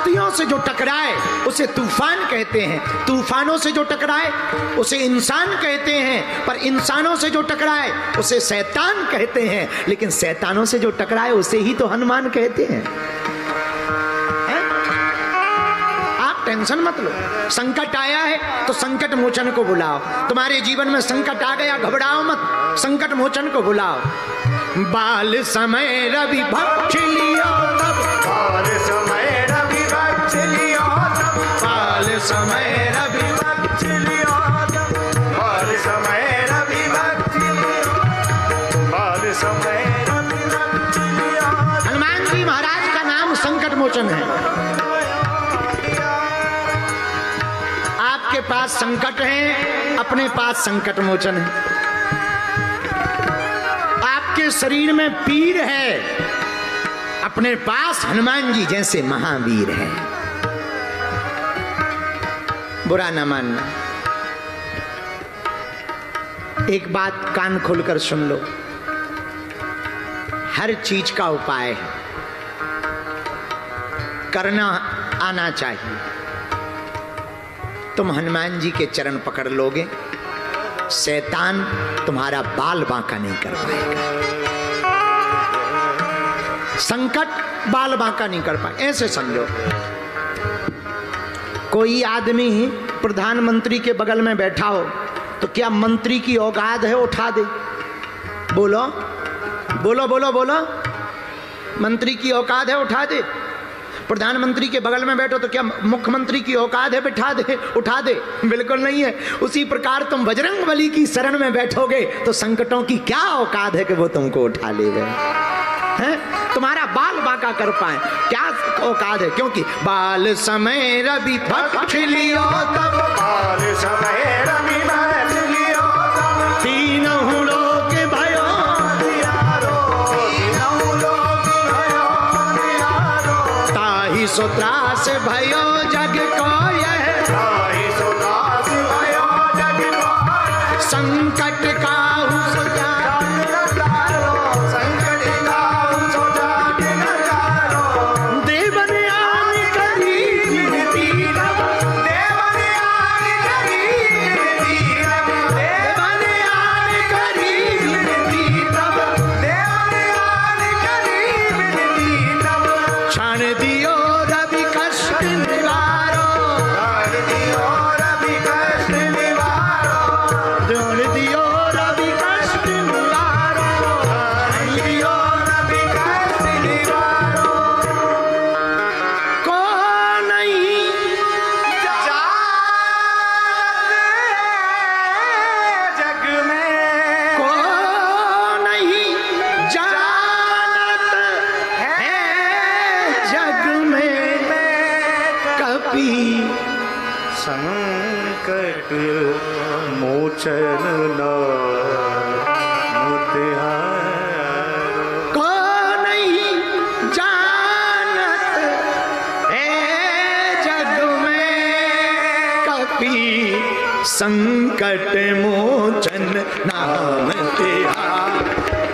हस्तियों से जो टकराए उसे तूफान कहते हैं, तूफानों से जो टकराए उसे इंसान कहते हैं, पर इंसानों से जो टकराए उसे शैतान कहते हैं, लेकिन शैतानों से जो टकराए उसे ही तो हनुमान कहते हैं। आप टेंशन मत लो, संकट आया है तो संकट मोचन को बुलाओ। तुम्हारे जीवन में संकट आ गया, घबराओ मत, संकट मोचन को बुलाओ। बाल समय रवि भक्ष लियो तब, बाल समय रवि भक्ष लियो तब, बाल समय रवि भक्ष लियो तब, बाल समय रवि भक्ष लियो, बाल समय रवि भक्ष लियो। हनुमान जी महाराज का नाम संकट मोचन है। आपके पास संकट है, अपने पास संकट मोचन है। आपके शरीर में पीर है, अपने पास हनुमान जी जैसे महावीर है। बुरा न मानना, एक बात कान खोलकर सुन लो, हर चीज का उपाय है, करना आना चाहिए। तुम हनुमान जी के चरण पकड़ लोगे, शैतान तुम्हारा बाल बांका नहीं कर पाएगा। संकट बाल बांका नहीं कर पाए। ऐसे समझो, कोई आदमी प्रधानमंत्री के बगल में बैठा हो तो क्या मंत्री की औकात है उठा दे? बोलो बोलो बोलो बोलो, मंत्री की औकात है उठा दे? प्रधानमंत्री के बगल में बैठो तो क्या मुख्यमंत्री की औकात है बिठा दे, उठा दे? बिल्कुल नहीं है। उसी प्रकार तुम बजरंग बली की शरण में बैठोगे तो संकटों की क्या औकात है कि वो तुमको उठा ले गए हैं, तुम्हारा बाल बांका कर पाए, क्या औकात है? क्योंकि बाल समय रवि भक्ष लियो तब, बाल समय रवि भक्ष लियो तब, तीनों लोक भयो निहारो, तीनों लोक भयो निहारो, ताहि सो त्रास भयो जग को यह, ताहि सो त्रास भयो जग को, संकट काहू सो जाग नकारो, संकट काहू सो जाग नकारो, देवन आन करी विनती रब, देवन आन करी विनती रब, देवन आन करी विनती रब, देवन आन करी विनती रब, क्षण दियो रवि कष्ट निवारो, प्राण दियो रवि कष्ट निवारो, द्रोण दियो रवि कष्ट निवारो, प्राण दियो रवि कष्ट निवारो। को नहीं जग में को नहीं जानत है जग में कपि संकट मोचन को नहीं जानत है जग में कपि संकट मोचन नाम तिहार। संकट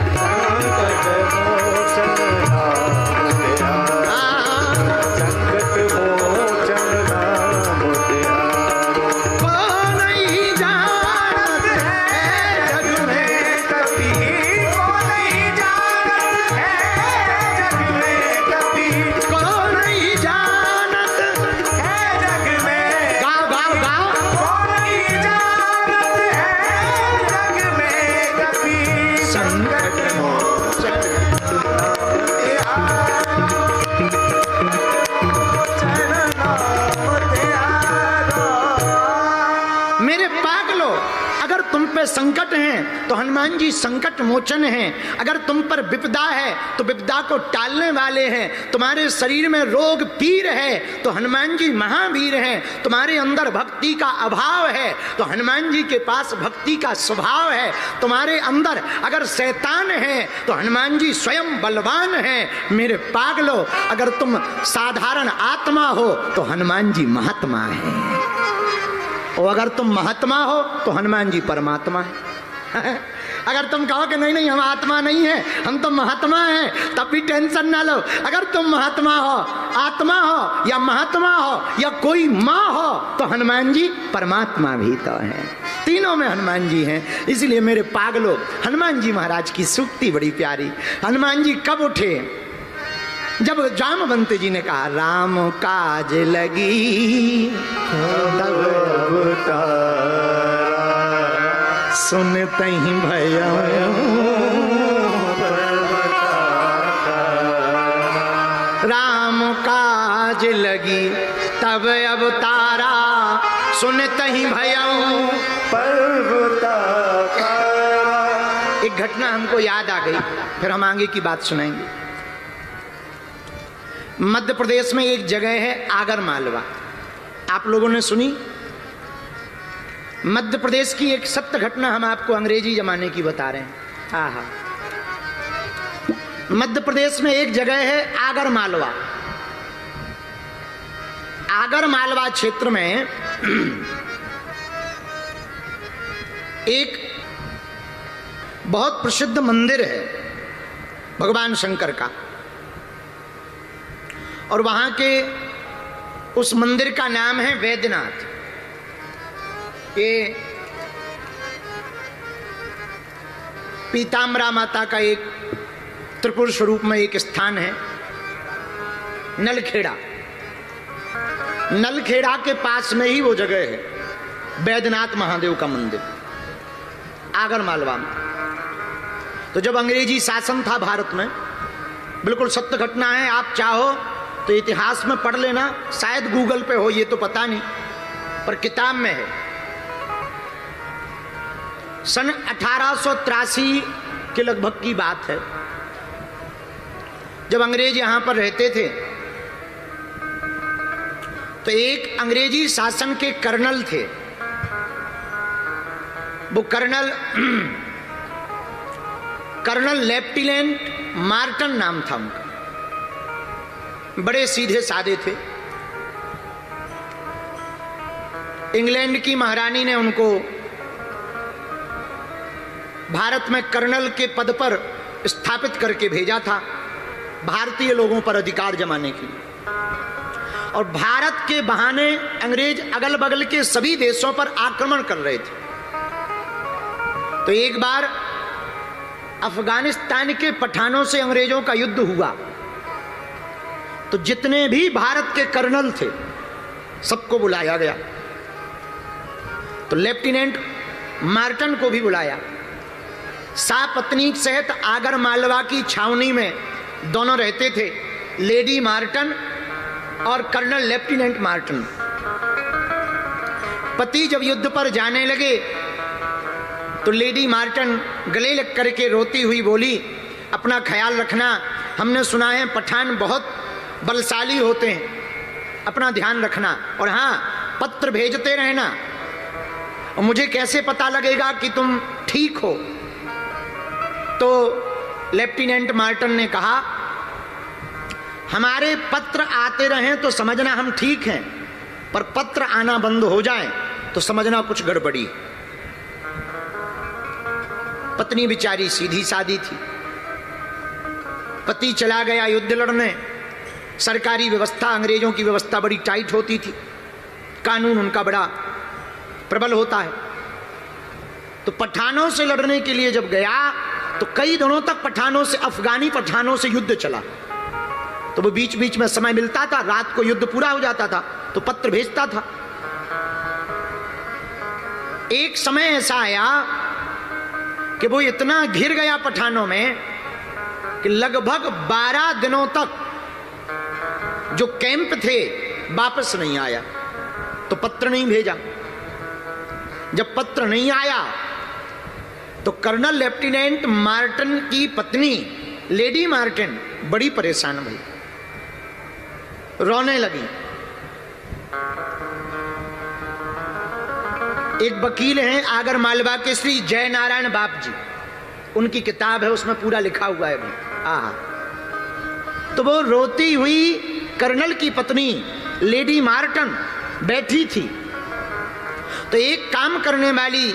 मोचन नाम तिहार, संकट मोचन नाम तिहार, को नहीं जानत है जग में कभी को नहीं जानत है जग में, कभी को नहीं जानत है जग में, गाओ गाओ गाओ को नहीं जानत है जग में, कभी संकट मोचन मेरे पागलो, अगर तुम पे संकट हैं तो हनुमान जी संकट मोचन हैं। अगर तुम पर विपदा है तो विपदा को टालने वाले हैं। तुम्हारे शरीर में रोग पीर है तो हनुमान जी महावीर हैं। तुम्हारे अंदर भक्ति का अभाव है तो हनुमान जी के पास भक्ति का स्वभाव है। तुम्हारे अंदर अगर शैतान है तो हनुमान जी स्वयं बलवान हैं। मेरे पागलो, अगर तुम साधारण आत्मा हो तो हनुमान जी महात्मा हैं, और अगर तुम महात्मा हो तो हनुमान जी परमात्मा है। अगर तुम कहो कि नहीं नहीं हम आत्मा नहीं है, हम तो महात्मा हैं, तब भी टेंशन ना लो। अगर तुम महात्मा हो, आत्मा हो या महात्मा हो या कोई माँ हो, तो हनुमान जी परमात्मा भी तो हैं, तीनों में हनुमान जी हैं। इसलिए मेरे पागलों, हनुमान जी महाराज की सूक्ति बड़ी प्यारी। हनुमान जी कब उठे? जब जामवंत जी ने कहा राम काज लगी तब अवतारा, सुनते ही भय राम काज लगी तब अवतारा, सुनते ही भय पर्वताकारा। एक घटना हमको याद आ गई, फिर हम आगे की बात सुनाएंगे। मध्य प्रदेश में एक जगह है आगर मालवा, आप लोगों ने सुनी? मध्य प्रदेश की एक सत्य घटना हम आपको अंग्रेजी जमाने की बता रहे हैं। हाँ, मध्य प्रदेश में एक जगह है आगर मालवा। आगर मालवा क्षेत्र में एक बहुत प्रसिद्ध मंदिर है भगवान शंकर का, और वहां के उस मंदिर का नाम है वैद्यनाथ। ये पीताम्बरा माता का एक त्रिपुर स्वरूप में एक स्थान है, नलखेड़ा। नलखेड़ा के पास में ही वो जगह है वैद्यनाथ महादेव का मंदिर, आगर मालवा में। तो जब अंग्रेजी शासन था भारत में, बिल्कुल सत्य घटना है, आप चाहो तो इतिहास में पढ़ लेना, शायद गूगल पे हो, ये तो पता नहीं, पर किताब में है। सन 1883 के लगभग की बात है, जब अंग्रेज यहां पर रहते थे, तो एक अंग्रेजी शासन के कर्नल थे। वो कर्नल लेफ्टिनेंट मार्टन नाम था उनका। बड़े सीधे साधे थे। इंग्लैंड की महारानी ने उनको भारत में कर्नल के पद पर स्थापित करके भेजा था, भारतीय लोगों पर अधिकार जमाने के लिए। और भारत के बहाने अंग्रेज अगल बगल के सभी देशों पर आक्रमण कर रहे थे। तो एक बार अफगानिस्तान के पठानों से अंग्रेजों का युद्ध हुआ, तो जितने भी भारत के कर्नल थे सबको बुलाया गया। तो लेफ्टिनेंट मार्टन को भी बुलाया, सापत्नी सहित आगर मालवा की छावनी में दोनों रहते थे, लेडी मार्टन और कर्नल लेफ्टिनेंट मार्टन। पति जब युद्ध पर जाने लगे तो लेडी मार्टन गले लग करके रोती हुई बोली, अपना ख्याल रखना, हमने सुना है पठान बहुत बलशाली होते हैं, अपना ध्यान रखना, और हाँ पत्र भेजते रहना, और मुझे कैसे पता लगेगा कि तुम ठीक हो। तो लेफ्टिनेंट मार्टन ने कहा, हमारे पत्र आते रहें तो समझना हम ठीक हैं, पर पत्र आना बंद हो जाए तो समझना कुछ गड़बड़ी। पत्नी बेचारी सीधी सादी थी, पति चला गया युद्ध लड़ने। सरकारी व्यवस्था, अंग्रेजों की व्यवस्था बड़ी टाइट होती थी, कानून उनका बड़ा प्रबल होता है। तो पठानों से लड़ने के लिए जब गया तो कई दिनों तक पठानों से, अफगानी पठानों से युद्ध चला। तो वो बीच बीच में समय मिलता था, रात को युद्ध पूरा हो जाता था तो पत्र भेजता था। एक समय ऐसा आया कि वो इतना घिर गया पठानों में कि लगभग 12 दिनों तक जो कैंप थे वापस नहीं आया। तो पत्र नहीं भेजा। जब पत्र नहीं आया तो कर्नल लेफ्टिनेंट मार्टन की पत्नी लेडी मार्टन बड़ी परेशान हुई, रोने लगी। एक वकील हैं आगर मालवा के श्री जय नारायण बाप जी, उनकी किताब है, उसमें पूरा लिखा हुआ है भी। तो वो रोती हुई कर्नल की पत्नी लेडी मार्टन बैठी थी। तो एक काम करने वाली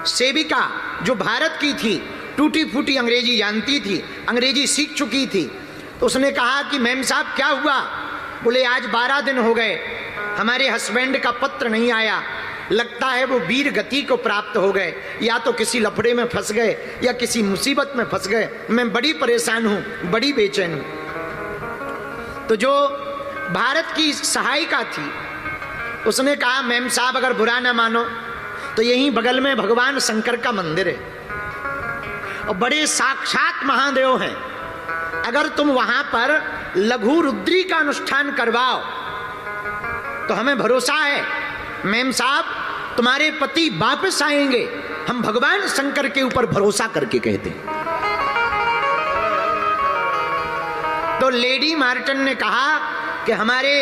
सेविका जो भारत की थी, टूटी फूटी अंग्रेजी जानती थी, अंग्रेजी सीख चुकी थी। तो उसने कहा कि मैम साहब क्या हुआ? बोले आज 12 दिन हो गए, हमारे हस्बैंड का पत्र नहीं आया, लगता है वो वीर गति को प्राप्त हो गए, या तो किसी लफड़े में फंस गए या किसी मुसीबत में फंस गए, मैं बड़ी परेशान हूं, बड़ी बेचैन हूं। तो जो भारत की सहायिका थी उसने कहा मैम साहब अगर बुरा ना मानो तो यहीं बगल में भगवान शंकर का मंदिर है और बड़े साक्षात महादेव हैं, अगर तुम वहां पर लघु रुद्री का अनुष्ठान करवाओ तो हमें भरोसा है मैम साहब तुम्हारे पति वापस आएंगे, हम भगवान शंकर के ऊपर भरोसा करके कहते हैं। तो लेडी मार्टन ने कहा कि हमारे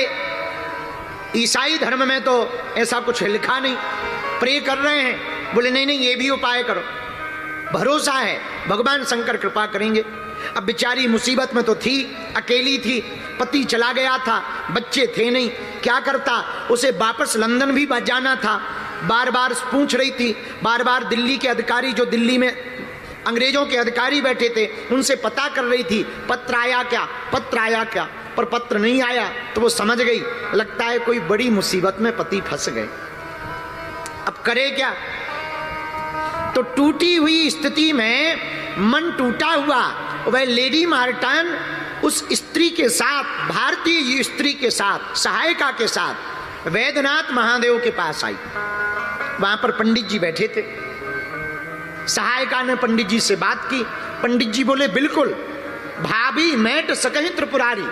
ईसाई धर्म में तो ऐसा कुछ लिखा नहीं, प्रे कर रहे हैं। बोले नहीं नहीं, ये भी उपाय करो, भरोसा है भगवान शंकर कृपा करेंगे। अब बेचारी मुसीबत में तो थी, अकेली थी, पति चला गया था, बच्चे थे नहीं, क्या करता, उसे वापस लंदन भी जाना था। बार बार पूछ रही थी, बार बार दिल्ली के अधिकारी, जो दिल्ली में अंग्रेजों के अधिकारी बैठे थे, उनसे पता कर रही थी पत्र आया क्या, पत्र आया क्या, पर पत्र नहीं आया। तो वो समझ गई लगता है कोई बड़ी मुसीबत में पति फंस गए, अब करे क्या। तो टूटी हुई स्थिति में मन टूटा हुआ वह लेडी मार्टन उस स्त्री के साथ, भारतीय स्त्री के साथ, सहायिका के साथ वैद्यनाथ महादेव के पास आई। वहां पर पंडित जी बैठे थे, सहायिका ने पंडित जी से बात की। पंडित जी बोले बिल्कुल, भाभी मैट सकहि त्रिपुरारी,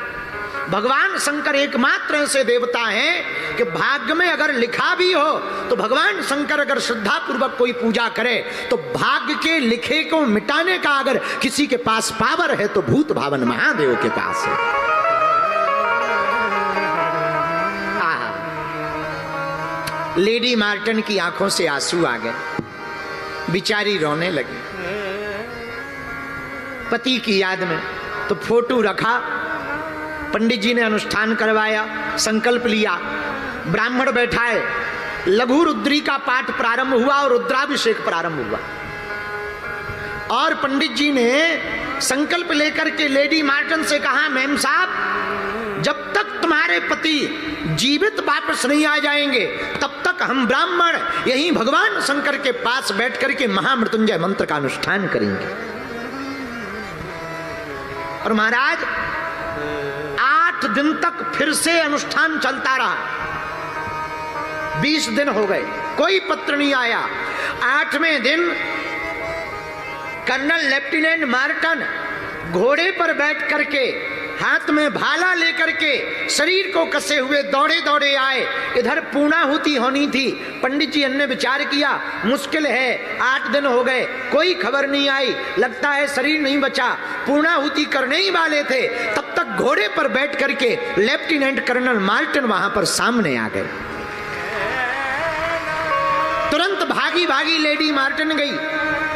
भगवान शंकर एकमात्र ऐसे देवता हैं कि भाग्य में अगर लिखा भी हो तो भगवान शंकर अगर श्रद्धा पूर्वक कोई पूजा करे तो भाग्य के लिखे को मिटाने का अगर किसी के पास पावर है तो भूत भावन महादेव के पास है। लेडी मार्टन की आंखों से आंसू आ गए, बिचारी रोने लगी पति की याद में। तो फोटो रखा, पंडित जी ने अनुष्ठान करवाया, संकल्प लिया, ब्राह्मण बैठाए, लघु रुद्री का पाठ प्रारंभ हुआ और रुद्राभिषेक प्रारंभ हुआ। और पंडित जी ने संकल्प लेकर के लेडी मार्टन से कहा मैम साहब जब तक तुम्हारे पति जीवित वापस नहीं आ जाएंगे तब तक हम ब्राह्मण यहीं भगवान शंकर के पास बैठ करके महामृत्युंजय मंत्र का अनुष्ठान करेंगे। और महाराज 8 दिन तक फिर से अनुष्ठान चलता रहा। 20 दिन हो गए, कोई पत्र नहीं आया। 8वें दिन कर्नल लेफ्टिनेंट मार्टन घोड़े पर बैठ करके हाथ में भाला लेकर के शरीर को कसे हुए दौड़े दौड़े आए। इधर पूर्णाहुति होनी थी। पंडित जी ने विचार किया मुश्किल है, 8 दिन हो गए कोई खबर नहीं आई, लगता है शरीर नहीं बचा, पूर्णाहुति करने ही वाले थे। तब तक घोड़े पर बैठ करके लेफ्टिनेंट कर्नल मार्टन वहां पर सामने आ गए। तुरंत भागी भागी लेडी मार्टन गई,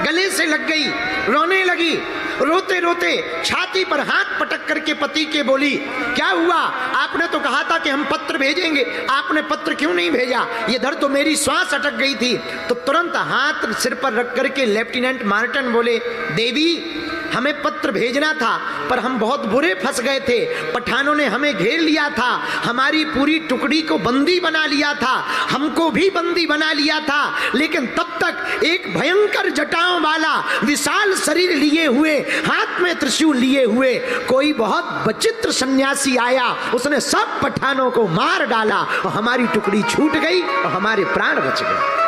गले से लग गई, रोने लगी। रोते रोते छाती पर हाथ पटक करके पति के बोली क्या हुआ, आपने तो कहा था कि हम पत्र भेजेंगे, आपने पत्र क्यों नहीं भेजा, इधर तो मेरी श्वास अटक गई थी। तो तुरंत हाथ सिर पर रख करके लेफ्टिनेंट मार्टन बोले देवी हमें पत्र भेजना था पर हम बहुत बुरे फंस गए थे, पठानों ने हमें घेर लिया था, हमारी पूरी टुकड़ी को बंदी बना लिया था, हमको भी बंदी बना लिया था। लेकिन तब तक एक भयंकर जटाओं वाला विशाल शरीर लिए हुए, हाथ में त्रिशूल लिए हुए कोई बहुत विचित्र सन्यासी आया, उसने सब पठानों को मार डाला और हमारी टुकड़ी छूट गई और हमारे प्राण बच गए।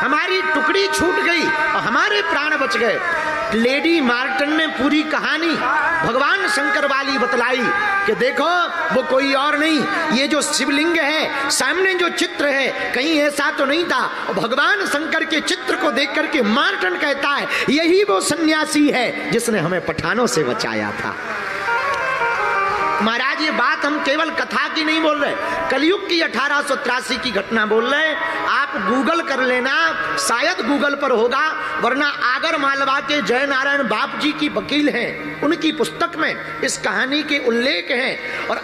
हमारी टुकड़ी छूट गई और हमारे प्राण बच गए। लेडी मार्टन ने पूरी कहानी भगवान शंकर वाली बतलाई कि देखो वो कोई और नहीं, ये जो शिवलिंग है, सामने जो चित्र है, कहीं ऐसा तो नहीं था। और भगवान शंकर के चित्र को देख करके मार्टन कहता है यही वो सन्यासी है जिसने हमें पठानों से बचाया था। महाराज ये बात हम केवल कथा की नहीं बोल रहे, कलयुग की 1883 की घटना बोल रहे हैं। आप गूगल कर लेना, शायद गूगल पर होगा, वरना आगर मालवा के जय नारायण बाप जी की वकील हैं, उनकी पुस्तक में इस कहानी के उल्लेख हैं। और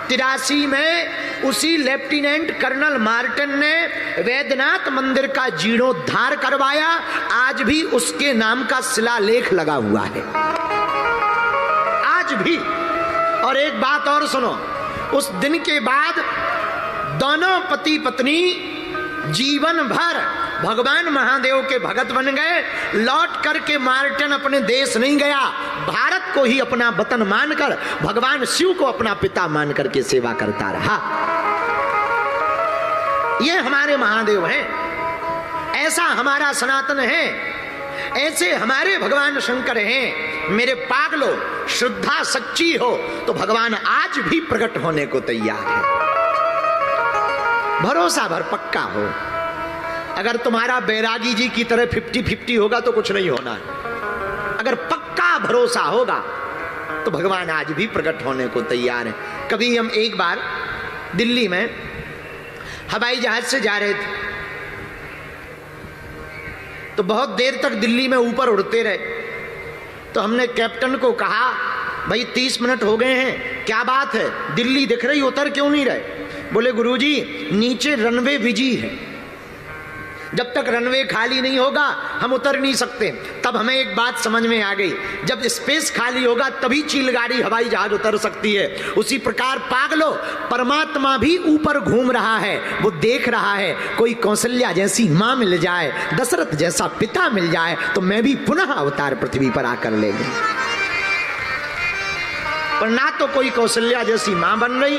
83 में उसी लेफ्टिनेंट कर्नल मार्टिन ने वैद्यनाथ मंदिर का जीर्णोद्धार करवाया। आज भी उसके नाम का शिलालेख लगा हुआ है, आज भी। और एक बात और सुनो, उस दिन के बाद दोनों पति पत्नी जीवन भर भगवान महादेव के भगत बन गए। लौट करके मार्टिन अपने देश नहीं गया, भारत को ही अपना वतन मानकर, भगवान शिव को अपना पिता मान करके सेवा करता रहा। ये हमारे महादेव हैं, ऐसा हमारा सनातन है, ऐसे हमारे भगवान शंकर हैं। मेरे पागलों, श्रद्धा सच्ची हो तो भगवान आज भी प्रकट होने को तैयार है। भरोसा भर पक्का हो। अगर तुम्हारा बैरागी जी की तरह 50-50 होगा तो कुछ नहीं होना। अगर पक्का भरोसा होगा तो भगवान आज भी प्रकट होने को तैयार है। कभी हम एक बार दिल्ली में हवाई जहाज से जा रहे थे, तो बहुत देर तक दिल्ली में ऊपर उड़ते रहे। तो हमने कैप्टन को कहा, भाई 30 मिनट हो गए हैं, क्या बात है, दिल्ली दिख रही, उतर क्यों नहीं रहे? बोले गुरुजी नीचे रनवे बिजी है, जब तक रनवे खाली नहीं होगा हम उतर नहीं सकते। तब हमें एक बात समझ में आ गई, जब स्पेस खाली होगा तभी चिलगाड़ी हवाई जहाज उतर सकती है। उसी प्रकार पागलो, परमात्मा भी ऊपर घूम रहा है, वो देख रहा है कोई कौशल्या जैसी मां मिल जाए, दशरथ जैसा पिता मिल जाए तो मैं भी पुनः अवतार पृथ्वी पर आकर ले लूं। पर ना तो कोई कौशल्या जैसी मां बन रही,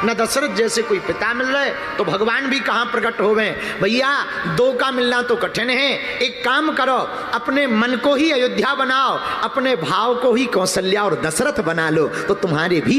न दशरथ जैसे कोई पिता मिल रहे, तो भगवान भी कहां प्रकट हो गए? भैया दो का मिलना तो कठिन है। एक काम करो, अपने मन को ही अयोध्या बनाओ, अपने भाव को ही कौशल्या और दशरथ बना लो, तो तुम्हारे भी